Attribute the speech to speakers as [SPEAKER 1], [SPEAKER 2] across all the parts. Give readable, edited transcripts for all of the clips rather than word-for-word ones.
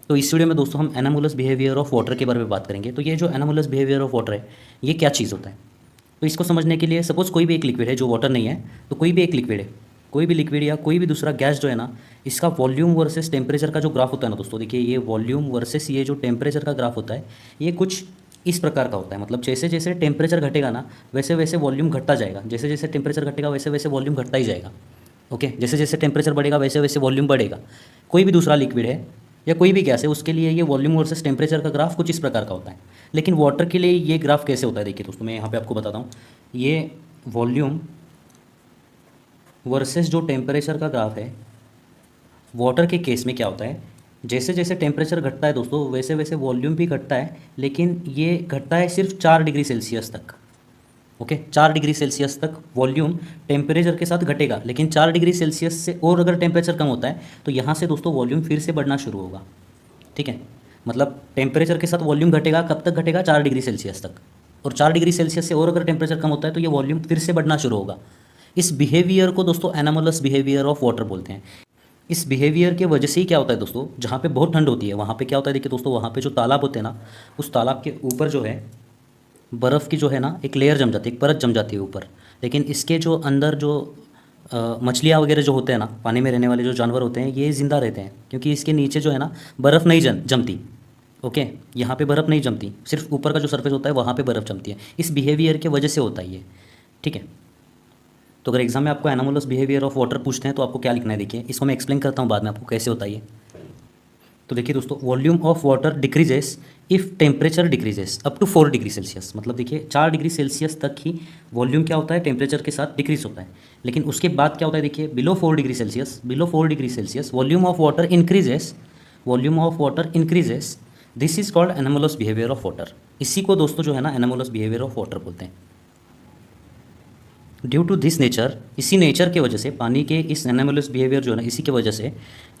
[SPEAKER 1] तो इस वीडियो में दोस्तों हम एनामोलस बिहेवियर ऑफ वाटर के बारे में बात करेंगे। तो ये जो एनामोलस बिहेवियर ऑफ वाटर है, ये क्या चीज़ होता है? तो इसको समझने के लिए सपोज़ कोई भी एक लिक्विड है जो वाटर नहीं है, तो कोई भी एक लिक्विड है, कोई भी लिक्विड या कोई भी दूसरा गैस जो है ना, इसका वॉल्यूम वर्सेस टेम्परेचर का जो ग्राफ होता है ना दोस्तों, देखिए ये वॉल्यूम वर्सेस ये जो टेम्परेचर का ग्राफ होता है, ये कुछ इस प्रकार का होता है। मतलब जैसे जैसे टेम्परेचर घटेगा ना, वैसे वैसे वॉल्यूम घटता जाएगा, जैसे जैसे टेम्परेचर घटेगा वैसे वैसे वॉल्यूम घटता ही जाएगा। ओके, जैसे जैसे टेम्परेचर बढ़ेगा वैसे वैसे वॉल्यूम बढ़ेगा। कोई भी दूसरा लिक्विड है या कोई भी गैस है, उसके लिए ये वॉल्यूम वर्सेस टेम्परेचर का ग्राफ कुछ इस प्रकार का होता है। लेकिन वाटर के लिए ये ग्राफ कैसे होता है, देखिए दोस्तों मैं यहाँ पे आपको बताता हूँ। ये वॉल्यूम वर्सेस जो टेम्परेचर का ग्राफ है, वाटर के केस में क्या होता है, जैसे जैसे टेम्परेचर घटता है दोस्तों वैसे वैसे वॉल्यूम भी घटता है, लेकिन ये घटता है सिर्फ 4 डिग्री सेल्सियस तक। ओके, 4 डिग्री सेल्सियस तक वॉल्यूम टेम्परेचर के साथ घटेगा, लेकिन 4 डिग्री सेल्सियस से और अगर टेम्परेचर कम होता है तो यहाँ से दोस्तों वॉल्यूम फिर से बढ़ना शुरू होगा। ठीक है, मतलब टेम्परेचर के साथ वॉल्यूम घटेगा, कब तक घटेगा? 4 डिग्री सेल्सियस तक। और 4 डिग्री सेल्सियस से और अगर टेम्परेचर कम होता है तो ये वॉल्यूम फिर से बढ़ना शुरू होगा। इस बिहेवियर को दोस्तों एनामोलस बिहेवियर ऑफ वाटर बोलते हैं। इस बिहेवियर के वजह से ही क्या होता है दोस्तों, जहाँ पे बहुत ठंड होती है वहाँ पे क्या होता है, देखिए दोस्तों वहाँ पे जो तालाब होते हैं ना, उस तालाब के ऊपर जो है बर्फ़ की जो है ना एक लेयर जम जाती है, एक परत जम जाती है ऊपर। लेकिन इसके जो अंदर जो मछलियाँ वगैरह जो होते हैं ना, पानी में रहने वाले जो जानवर होते हैं, ये ज़िंदा रहते हैं क्योंकि इसके नीचे जो है ना बर्फ़ नहीं जमती। ओके, यहाँ पे बर्फ़ नहीं जमती, सिर्फ ऊपर का जो सरफेस होता है वहाँ पे बर्फ़ जमती है। इस बिहेवियर के वजह से होता है ये। ठीक है, तो अगर एग्जाम में आपको एनामोलस बिहेवियर ऑफ वाटर पूछते हैं तो आपको क्या लिखना है, देखिए इसको मैं एक्सप्लेन करता हूँ बाद में आपको कैसे होता है ये। तो देखिए दोस्तों, volume of water decreases if temperature decreases up to 4 degree Celsius. मतलब देखिए 4 डिग्री सेल्सियस तक ही वॉल्यूम क्या होता है, टेम्परेचर के साथ डिक्रीज होता है। लेकिन उसके बाद क्या होता है, देखिए below 4 degree Celsius, below 4 degree Celsius volume of water increases, volume of water increases. This is called anomalous behaviour of water. इसी को दोस्तों जो है ना एनामोलस बिहेवियर ऑफ वाटर बोलते हैं। ड्यू टू दिस नेचर, इसी नेचर के वजह से, पानी के इस एनामोलस बिहेवियर जो है ना, इसी की वजह से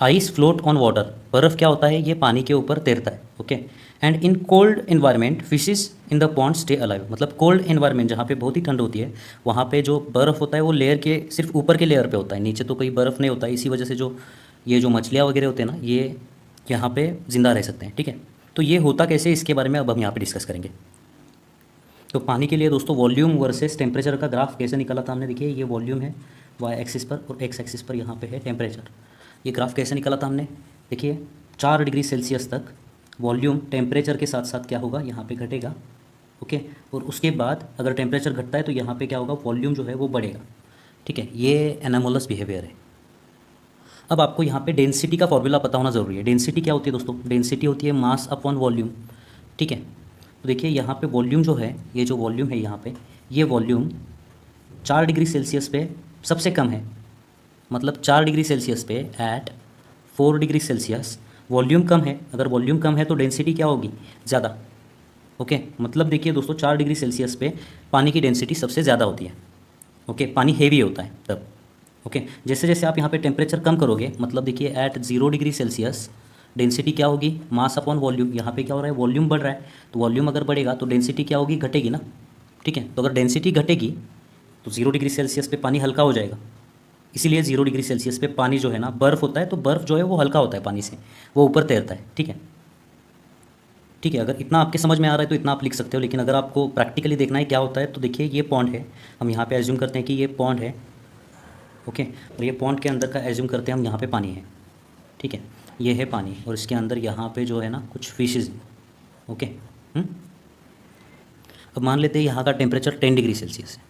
[SPEAKER 1] आइस फ्लोट ऑन वाटर, बर्फ़ क्या होता है, ये पानी के ऊपर तैरता है। Okay, and in cold environment fishes in the pond stay alive. मतलब कोल्ड इन्वायरमेंट जहाँ पे बहुत ही ठंड होती है, वहाँ पे जो बर्फ़ होता है वो लेयर के सिर्फ ऊपर के लेयर पे होता है, नीचे तो कोई बर्फ़ नहीं होता है। इसी वजह से जो ये जो मछलियाँ वगैरह होते हैं ना, ये यहाँ पे ज़िंदा रह सकते हैं। ठीक है, तो ये होता कैसे, इसके बारे में अब हम यहाँ पे डिस्कस करेंगे। तो पानी के लिए दोस्तों वॉल्यूम वर्सेस टेम्परेचर का ग्राफ कैसे निकाला था हमने, देखिए ये वॉल्यूम है वाई एक्सिस पर और एक्स एक्सिस पर यहाँ पे है टेम्परेचर। ये ग्राफ कैसे निकाला था हमने, देखिए 4 डिग्री सेल्सियस तक वॉल्यूम टेम्परेचर के साथ साथ क्या होगा, यहाँ पे घटेगा। ओके, और उसके बाद अगर टेम्परेचर घटता है तो यहाँ पे क्या होगा, वॉल्यूम जो है वो बढ़ेगा। ठीक है, ये एनामोलस बिहेवियर है। अब आपको यहाँ पे डेंसिटी का फॉर्मूला पता होना ज़रूरी है। डेंसिटी क्या होती है दोस्तों, डेंसिटी होती है मास अपॉन वॉल्यूम। ठीक है, तो देखिए यहाँ पे वॉल्यूम जो है, ये जो वॉल्यूम है यहाँ पे, ये वॉल्यूम 4 डिग्री सेल्सियस पे सबसे कम है। मतलब 4 डिग्री सेल्सियस पे एट 4 डिग्री सेल्सियस वॉल्यूम कम है। अगर वॉल्यूम कम है तो डेंसिटी क्या होगी, ज़्यादा। ओके, मतलब देखिए दोस्तों 4 डिग्री सेल्सियस पे पानी की डेंसिटी सबसे ज़्यादा होती है। ओके, पानी हेवी होता है तब। ओके, जैसे जैसे आप यहाँ पे टेम्परेचर कम करोगे, मतलब देखिए एट 0 डिग्री सेल्सियस डेंसिटी क्या होगी, मास अपॉन वॉल्यूम। यहाँ पे क्या हो रहा है, वॉल्यूम बढ़ रहा है, तो वॉल्यूम अगर बढ़ेगा तो डेंसिटी क्या होगी, घटेगी ना। ठीक है, तो अगर डेंसिटी घटेगी तो 0 डिग्री सेल्सियस पे पानी हल्का हो जाएगा। इसीलिए 0 डिग्री सेल्सियस पे पानी जो है ना, बर्फ़ होता है, तो बर्फ़ जो है वो हल्का होता है पानी से, वो ऊपर तैरता है। ठीक है, ठीक है, अगर इतना आपके समझ में आ रहा है तो इतना आप लिख सकते हो। लेकिन अगर आपको प्रैक्टिकली देखना है क्या होता है, तो देखिए ये पॉन्ड है, हम यहाँ पे एज्यूम करते हैं कि ये पॉन्ड है। ओके, और ये पॉन्ड के अंदर का एज्यूम करते हैं हम, यहाँ पे पानी है। ठीक है, ये है पानी और इसके अंदर यहाँ पे जो है ना कुछ फिशेज़ हैं। ओके, अब मान लेते हैं यहाँ का टेम्परेचर 10 डिग्री सेल्सियस है।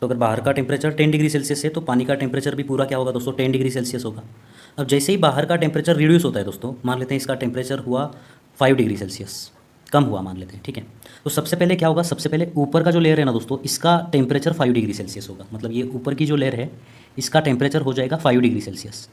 [SPEAKER 1] तो अगर बाहर का टेम्परेचर 10 डिग्री सेल्सियस है तो पानी का टेम्परेचर भी पूरा क्या होगा दोस्तों, 10 डिग्री सेल्सियस होगा। अब जैसे ही बाहर का टेम्परेचर रिड्यूस होता है दोस्तों, मान लेते हैं इसका टेम्परेचर हुआ 5 डिग्री सेल्सियस, कम हुआ मान लेते हैं। ठीक है, तो सबसे पहले क्या होगा, सबसे पहले ऊपर का जो लेयर है ना दोस्तों, इसका टेम्परेचर 5 डिग्री सेल्सियस होगा। मतलब ये ऊपर की जो लेयर है, इसका टेम्परेचर हो जाएगा 5 डिग्री सेल्सियस।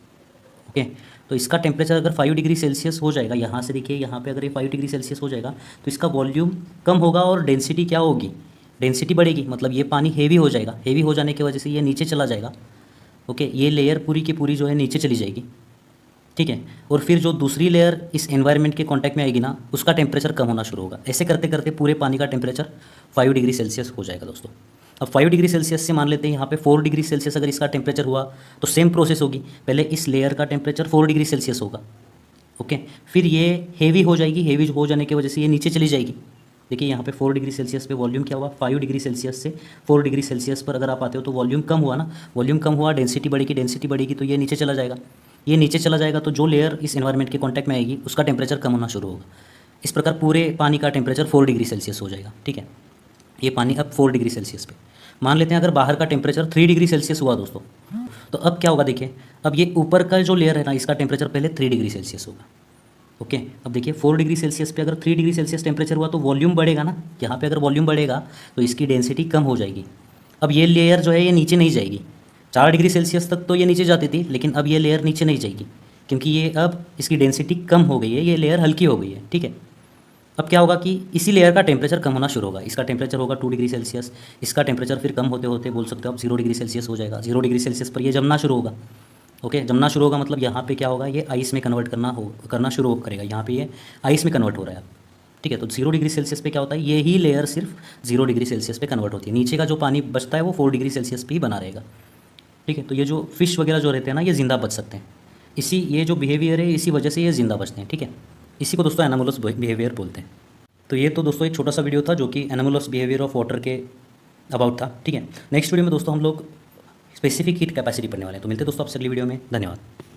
[SPEAKER 1] ओके, तो इसका टेम्परेचर अगर 5 डिग्री सेल्सियस हो जाएगा, यहाँ से देखिए यहाँ पे अगर ये 5 डिग्री सेल्सियस हो जाएगा तो इसका वॉल्यूम कम होगा और डेंसिटी क्या होगी, डेंसिटी बढ़ेगी। मतलब ये पानी हेवी हो जाएगा, हेवी हो जाने की वजह से ये नीचे चला जाएगा। ओके, ये लेयर पूरी की पूरी जो है नीचे चली जाएगी। ठीक है, और फिर जो दूसरी लेयर इस एनवायरनमेंट के कांटेक्ट में आएगी ना, उसका टेम्परेचर कम होना शुरू होगा। ऐसे करते करते पूरे पानी का टेम्परेचर 5 डिग्री सेल्सियस हो जाएगा दोस्तों। अब 5 डिग्री सेल्सियस से मान लेते हैं यहाँ पे 4 डिग्री सेल्सियस अगर इसका टेम्परेचर हुआ तो सेम प्रोसेस होगी। पहले इस लेयर का टेम्परेचर 4 डिग्री सेल्सियस होगा। ओके। फिर ये हेवी हो जाएगी, हेवी हो जाने की वजह से ये नीचे चली जाएगी। देखिए यहाँ पे 4 डिग्री सेल्सियस पे वॉल्यूम क्या हुआ, 5 डिग्री सेल्सियस से 4 डिग्री सेल्सियस पर अगर आप आते हो तो वॉल्यूम कम हुआ ना, वॉल्यूम कम हुआ, डेंसिटी बढ़ेगी तो ये नीचे चला जाएगा। ये नीचे चला जाएगा तो जो लेयर इस एनवायरनमेंट के कॉन्टैक्ट में आएगी उसका टेम्परेचर कम होना शुरू होगा। इस प्रकार पूरे पानी का टेम्परेचर 4 डिग्री सेल्सियस हो जाएगा। ठीक है, ये पानी अब 4 डिग्री सेल्सियस पे। मान लेते हैं अगर बाहर का टेम्परेचर 3 डिग्री सेल्सियस हुआ दोस्तों, तो अब क्या होगा देखिए, अब ये ऊपर का जो लेयर है ना इसका टेम्परेचर पहले 3 डिग्री सेल्सियस होगा। ओके, अब देखिए 4 डिग्री सेल्सियस पे अगर 3 डिग्री सेल्सियस टेम्परेचर हुआ तो वॉल्यूम बढ़ेगा ना, यहाँ पे अगर वॉल्यूम बढ़ेगा तो इसकी डेंसिटी कम हो जाएगी। अब ये लेयर जो है ये नीचे नहीं जाएगी। 4 डिग्री सेल्सियस तक तो ये नीचे जाती थी, लेकिन अब ये लेयर नीचे नहीं जाएगी क्योंकि ये अब इसकी डेंसिटी कम हो गई है, ये लेयर हल्की हो गई है। ठीक है, अब क्या होगा कि इसी लेयर का टेम्परेचर कम होना शुरू होगा। इसका टेम्परेचर होगा 2 डिग्री सेल्सियस, इसका टेम्परेचर फिर कम होते होते बोल सकते हो आप 0 डिग्री सेल्सियस हो जाएगा। 0 डिग्री सेल्सियस पर ये जमना शुरू होगा। ओके, जमना शुरू होगा मतलब यहाँ पे क्या होगा, ये आइस में कन्वर्ट करना शुरू करेगा। यहाँ पे ये आइस में कन्वर्ट हो रहा है। ठीक है, तो 0 डिग्री सेल्सियस पे क्या होता है, ये ही लेयर सिर्फ 0 डिग्री सेल्सियस पे कन्वर्ट होती है। नीचे का जो पानी बचता है वो 4 डिग्री सेल्सियस पे ही बना रहेगा। ठीक है, तो ये जो फिश वगैरह जो रहते हैं ना ये ज़िंदा बच सकते हैं। ये जो बिहेवियर है इसी वजह से ये ज़िंदा बचते हैं। ठीक है, इसी को दोस्तों एनामोलस बिहेवियर बोलते हैं। तो ये तो दोस्तों एक छोटा सा वीडियो था जो कि एनामोलस बिहेवियर ऑफ वाटर के अबाउट था। ठीक है, नेक्स्ट वीडियो में दोस्तों हम लोग स्पेसिफिक हीट कैपेसिटी पढ़ने वाले हैं। तो मिलते हैं दोस्तों आपसे अगली वीडियो में। धन्यवाद।